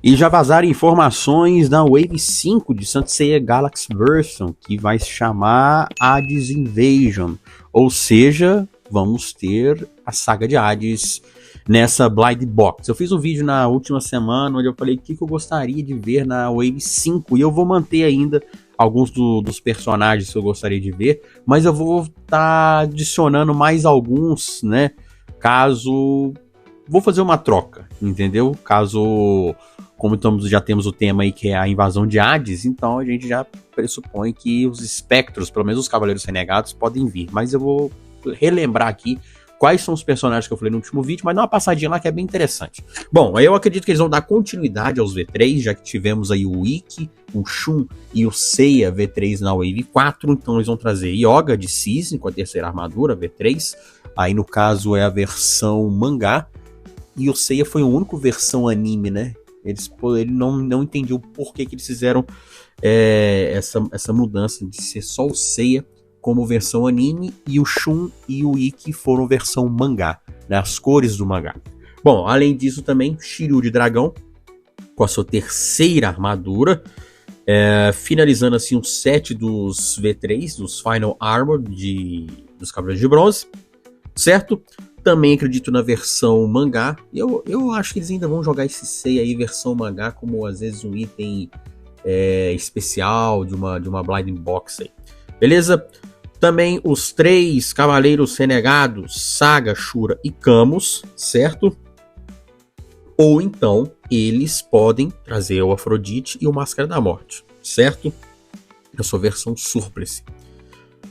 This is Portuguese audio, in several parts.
E já vazaram informações da Wave 5 de Saint Seiya Galaxy Version, que vai se chamar Hades Invasion. Ou seja, vamos ter a saga de Hades nessa Blind Box. Eu fiz um vídeo na última semana onde eu falei o que eu gostaria de ver na Wave 5. E eu vou manter ainda alguns dos personagens que eu gostaria de ver, mas eu vou estar adicionando mais alguns, né? Caso... Vou fazer uma troca, entendeu? Caso... Como já temos o tema aí que é a invasão de Hades, então a gente já pressupõe que os espectros, pelo menos os Cavaleiros Renegados, podem vir. Mas eu vou relembrar aqui quais são os personagens que eu falei no último vídeo, mas dá uma passadinha lá que é bem interessante. Bom, eu acredito que eles vão dar continuidade aos V3, já que tivemos aí o Ikki, o Shun e o Seiya V3 na Wave 4, então eles vão trazer Yoga de Cisne com a terceira armadura V3, aí no caso é a versão mangá, e o Seiya foi a única versão anime, né? Ele não entendiam por que eles fizeram essa mudança de ser só o Seiya como versão anime e o Shun e o Ikki foram versão mangá, né, as cores do mangá. Bom, além disso também, Shiryu de Dragão com a sua terceira armadura, finalizando assim o set dos V3, dos Final Armor dos Cavaleiros de Bronze, certo? Também acredito na versão mangá. Eu acho que eles ainda vão jogar esse Seiya aí, versão mangá, como às vezes um item especial de uma Blind Box aí. Beleza? Também os 3 Cavaleiros Renegados, Saga, Shura e Camus, certo? Ou então eles podem trazer o Afrodite e o Máscara da Morte, certo? Na sua versão Surplice.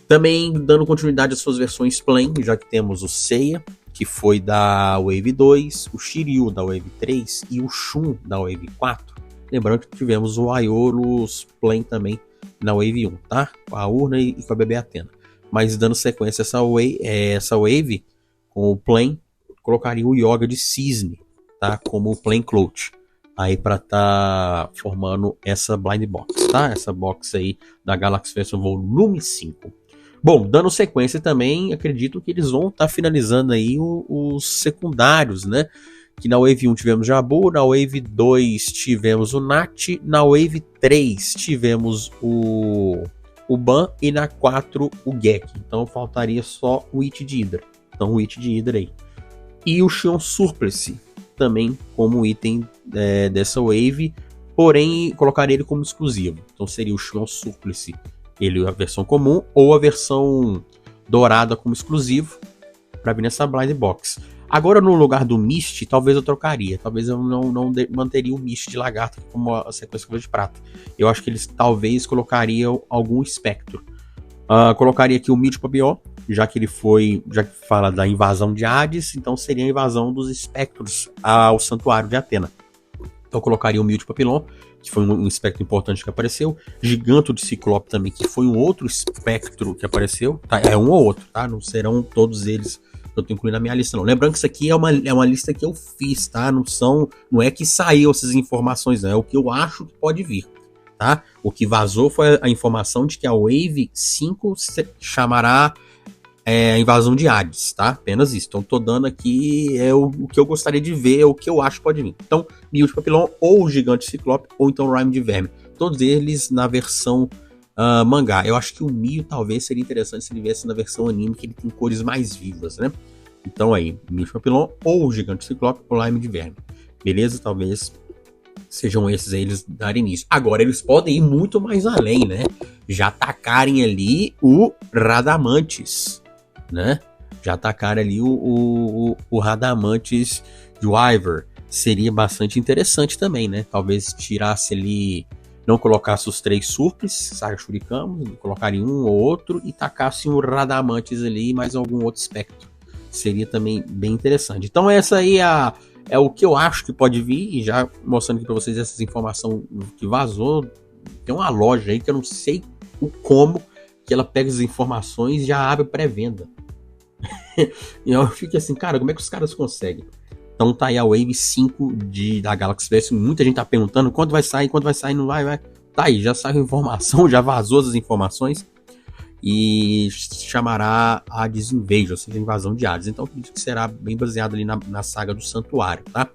Também dando continuidade às suas versões Plain, já que temos o Seiya, que foi da Wave 2, o Shiryu da Wave 3 e o Shun da Wave 4. Lembrando que tivemos o Aiolos Plain também na Wave 1, tá? Com a Urna e com a Bebê Athena. Mas dando sequência a essa Wave, com o Plain, colocaria o Yoga de Cisne, tá? Como o Plain Cloth. Aí para tá formando essa Blind Box, tá? Essa box aí da Galaxy Version Volume 5. Bom, dando sequência também, acredito que eles vão estar finalizando aí os secundários, né? Que na Wave 1 tivemos Jabu, na Wave 2 tivemos o Nat, na Wave 3 tivemos o Ban e na 4 o Gek. Então faltaria só o It de Hydra. Então o It de Hydra aí. E o Xion Surplice também como item dessa Wave, porém colocaria ele como exclusivo. Então seria o Xion Surplice, ele a versão comum ou a versão dourada como exclusivo para vir nessa Blind Box. Agora no lugar do Mist, talvez eu trocaria. Talvez eu não manteria o Mist de Lagarto como a sequência de prata. Eu acho que eles talvez colocariam algum espectro. Colocaria aqui o Mid Papillon, já que fala da invasão de Hades, então seria a invasão dos espectros ao Santuário de Atena. Então eu colocaria o Mid Papillon, que foi um espectro importante que apareceu. Giganto de Ciclope também, que foi um outro espectro que apareceu. Tá? É um ou outro, tá? Não serão todos eles que eu tô incluindo na minha lista, não. Lembrando que isso aqui é uma lista que eu fiz, tá? Não é que saiu essas informações, não. É o que eu acho que pode vir, tá? O que vazou foi a informação de que a Wave 5 chamará a invasão de Hades, tá? Apenas isso. Então tô dando aqui o que eu gostaria de ver, o que eu acho que pode vir. Então, Mil de Papillon, ou Gigante Ciclope, ou então Rhyme de Verme. Todos eles na versão mangá. Eu acho que o Mil talvez seria interessante se ele viesse na versão anime, que ele tem cores mais vivas, né? Então aí, Mil de Papillon, ou Gigante Ciclope, ou Rhyme de Verme. Beleza? Talvez sejam esses aí eles darem início. Agora eles podem ir muito mais além, né? Já atacarem ali o Radamantes, né? Já atacarem ali o Radamantes de Wyvern. Seria bastante interessante também, né? Talvez tirasse ali, não colocasse os 3 Surplices, Saga Shurikamos, colocaria um ou outro e tacasse um Radamantes ali e mais algum outro espectro. Seria também bem interessante. Então essa aí é o que eu acho que pode vir, e já mostrando aqui para vocês essa informação que vazou. Tem uma loja aí que eu não sei como que ela pega as informações e já abre pré-venda. E eu fico assim, cara, como é que os caras conseguem? Então tá aí a Wave 5 da Galaxy Version. Muita gente tá perguntando quando vai sair, não vai. Tá aí, já saiu informação, já vazou as informações. E chamará a Hades Invasion, ou seja, a invasão de Hades. Então acredito que será bem baseado ali na saga do Santuário, tá?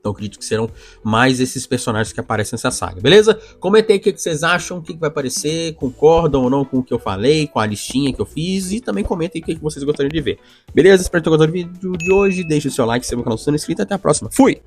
Então acredito que serão mais esses personagens que aparecem nessa saga, beleza? Comentem aí o que vocês acham, o que vai aparecer, concordam ou não com o que eu falei, com a listinha que eu fiz, e também comentem aí o que vocês gostariam de ver. Beleza? Espero que tenham gostado do vídeo de hoje, deixe o seu like, se inscreva no canal se não é inscrito, até a próxima. Fui!